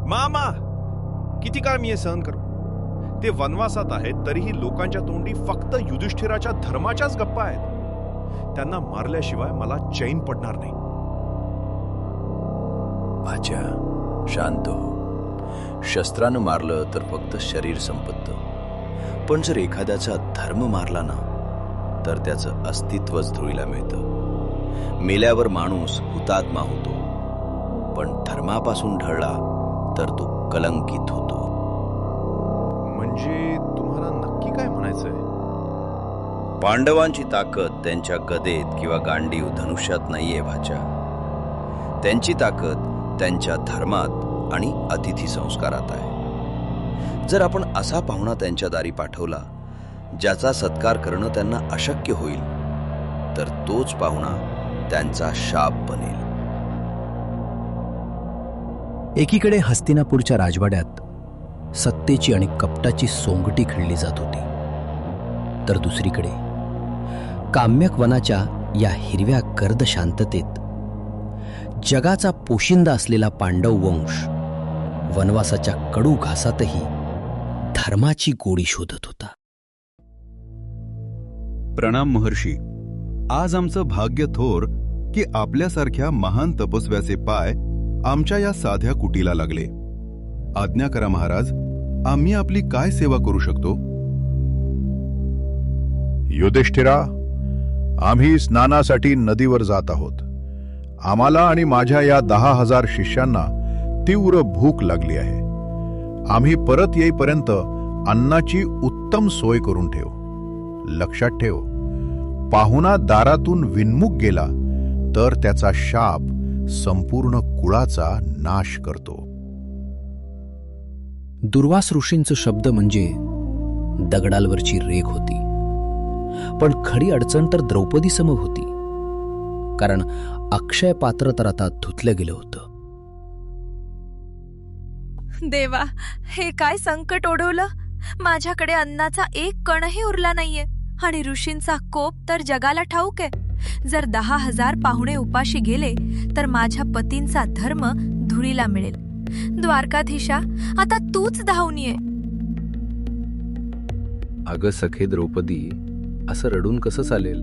मामा, किती काळ मी हे सहन करू? ते वनवासात आहेत तरीही लोकांच्या तोंडी फक्त युधिष्ठिराच्या धर्माच्याच गप्पा आहेत. त्यांना मारल्याशिवाय मला चैन पडणार नाही. भाच्या, शांत हो. शस्त्रानं मारलं तर फक्त शरीर संपतं, पण जर एखाद्याचा धर्म मारला ना तर त्याचं अस्तित्वच धुळीला मिळतं. मेल्यावर माणूस हुतात्मा होतो, पण धर्मापासून ढळला तर तो कलंकित होतो. म्हणजे तुम्हाला नक्की काय म्हणायचंय? पांडवांची ताकद त्यांच्या गदेत किंवा गांडीव धनुष्यात नाहीये भाच्या. त्यांची ताकद त्यांच्या धर्मात आणि अतिथी संस्कारात आहे. जर आपण असा पाहुणा त्यांच्या दारी पाठवला ज्याचा सत्कार करणं त्यांना अशक्य होईल, तर तोच पाहुणा त्यांचा शाप बनेल. एकीकडे हस्तिनापूरच्या राजवाड्यात सत्तेची आणि कपटाची सोंगटी खेळली जात होती, तर दुसरीकडे काम्यक वनाच्या या हिरव्या गर्द शांततेत जगाचा पोशिंदा असलेला पांडव वंश वनवासाच्या कडू घासातही धर्माची गोडी शोधत होता. प्रणाम महर्षी. आज आमचं भाग्य थोर की आपल्यासारख्या महान तपस्व्याचे पाय आमच्या या साध्या कुटीला लागले. आज्ञा करा महाराज, आम्ही आपली काय सेवा करू शकतो? युधिष्ठिरा, आम्ही स्नानासाठी नदीवर जात आहोत. आम्हाला आणि माझ्या या 10,000 शिष्यांना तीव्र भूक लागली आहे. आम्ही परत येईपर्यंत अन्नाची उत्तम सोय करून ठेव. लक्षात ठेव, पाहुणा दारातून विन्मुख गेला तर त्याचा शाप संपूर्ण कुळाचा नाश करतो. दुर्वास ऋषींचं शब्द म्हणजे दगडालवरची रेघ होती, पण खरी अडचण तर द्रौपदी समोर होती, कारण अक्षय पात्र तर आता धुतलं गेलं होतं. देवा, हे काय संकट ओढवलं. माझ्याकडे अन्नाचा एक कणही उरला नाहीये आणि ऋषींचा कोप तर जगाला ठाऊक आहे. जर 10,000 पाहुणे उपाशी गेले तर माझ्या पतींचा धर्म धुळीला मिळेल. द्वारकाधीशा, आता तूच धावून ये. अगं सखे द्रौपदी, असं रडून कसं चालेल?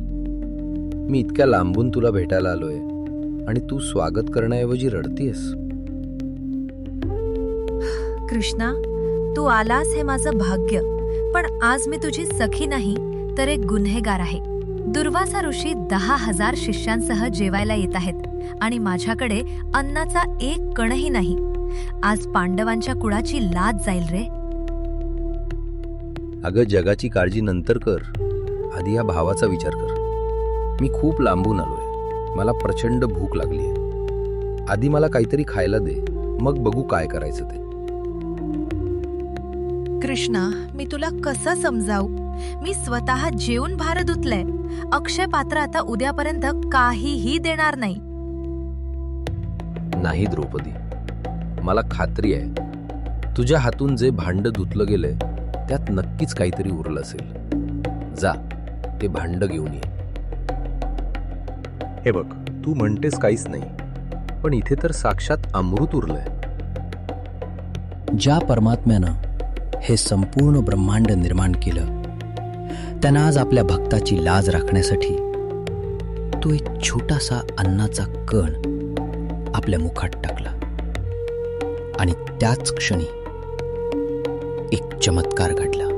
मी इतक्या लांबून तुला भेटायला आलोय आणि तू स्वागत करण्याऐवजी रडतीयस. कृष्णा, तू आलास हे माझं भाग्य, पण आज मी तुझी सखी नाही तर एक गुन्हेगार आहे. दुर्वासा ऋषी 10,000 शिष्यांसह जेवायला येत आहेत आणि माझ्याकडे अन्नाचा एक कणही नाही. आज पांडवांच्या कुळाची लाज जाईल रे. अगं, जगाची काळजी नंतर कर, आधी या भावाचा विचार कर. मी खूप लांबून आलोय, मला प्रचंड भूक लागलीय. आधी मला काहीतरी खायला दे, मग बघू काय करायचं ते. कृष्णा, मी तुला कसं समजावू? मी स्वतः जेवून भार धुतलंय. अक्षय पात्र आता उद्यापर्यंत काहीही देणार नाही. नाही द्रौपदी, मला खात्री आहे तुझ्या हातून जे भांड धुतलं गेलंय त्यात नक्कीच काहीतरी उरलं असेल. जा, ते भांड घेऊन ये. हे बघ, तू म्हणतेस काहीच नाही, पण इथे तर साक्षात अमृत उरलंय. ज्या परमात्म्यानं हे संपूर्ण ब्रह्मांड निर्माण केलं, त्यानं आज आपल्या भक्ताची लाज राखण्यासाठी तो एक छोटासा अन्नाचा कण आपल्या मुखात टाकला आणि त्याच क्षणी एक चमत्कार घडला.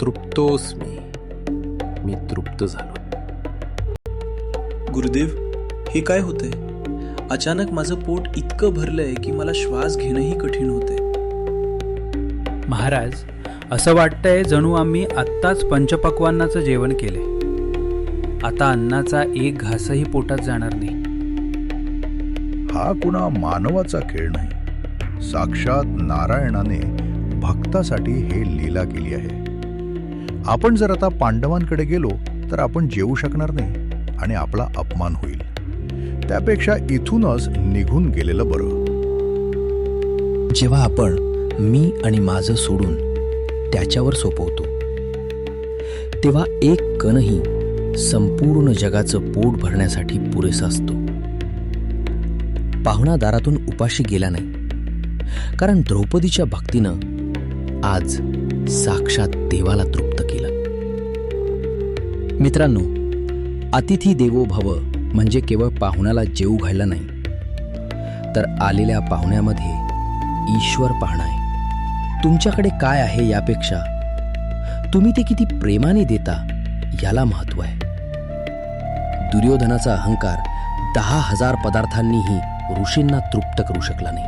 तृप्तोस मी तृप्त झालो. गुरुदेव, हे काय होतंय? अचानक माझं पोट इतकं भरलंय की मला श्वास घेणंही कठीण होतंय. महाराज, असं वाटतंय जणू आम्ही आत्ताच पंचपक्वान्नाचं जेवण केले. आता अन्नाचा एक घासही पोटात जाणार नाही. हा कुणा मानवाचा खेळ नाही. साक्षात नारायणाने भक्तासाठी हे लीला केली आहे. आपण जर आता पांडवांकडे गेलो तर आपण जेवू शकणार नाही आणि आपला अपमान होईल. त्यापेक्षा इथूनच निघून गेलेलं बरं. जेव्हा आपण मी आणि माझं सोडून त्याच्यावर सोपवतो, तेव्हा एक कणही संपूर्ण जगाचं पोट भरण्यासाठी पुरेसा असतो. पाहुणा दारातून उपाशी गेला नाही, कारण द्रौपदीच्या भक्तीनं आज साक्षात देवाला तृप्त केलं. मित्रांनो, अतिथी देवो भव म्हणजे केवळ पाहुण्याला जेवू घालणं नाही, तर आलेल्या पाहुण्यामध्ये ईश्वर पाहणं आहे. तुमच्याकडे काय आहे यापेक्षा तुम्ही ते किती प्रेमाने देता याला महत्व आहे. दुर्योधनाचा अहंकार 10,000 पदार्थांनीही ऋषींना तृप्त करू शकला नाही,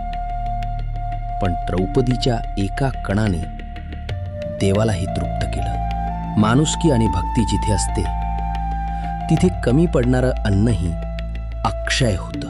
पण द्रौपदीच्या एका कणाने देवालाही तृप्त केलं. माणुसकी आणि भक्ती जिथे असते तिथे कमी पडणारं अन्नही अक्षय होतं.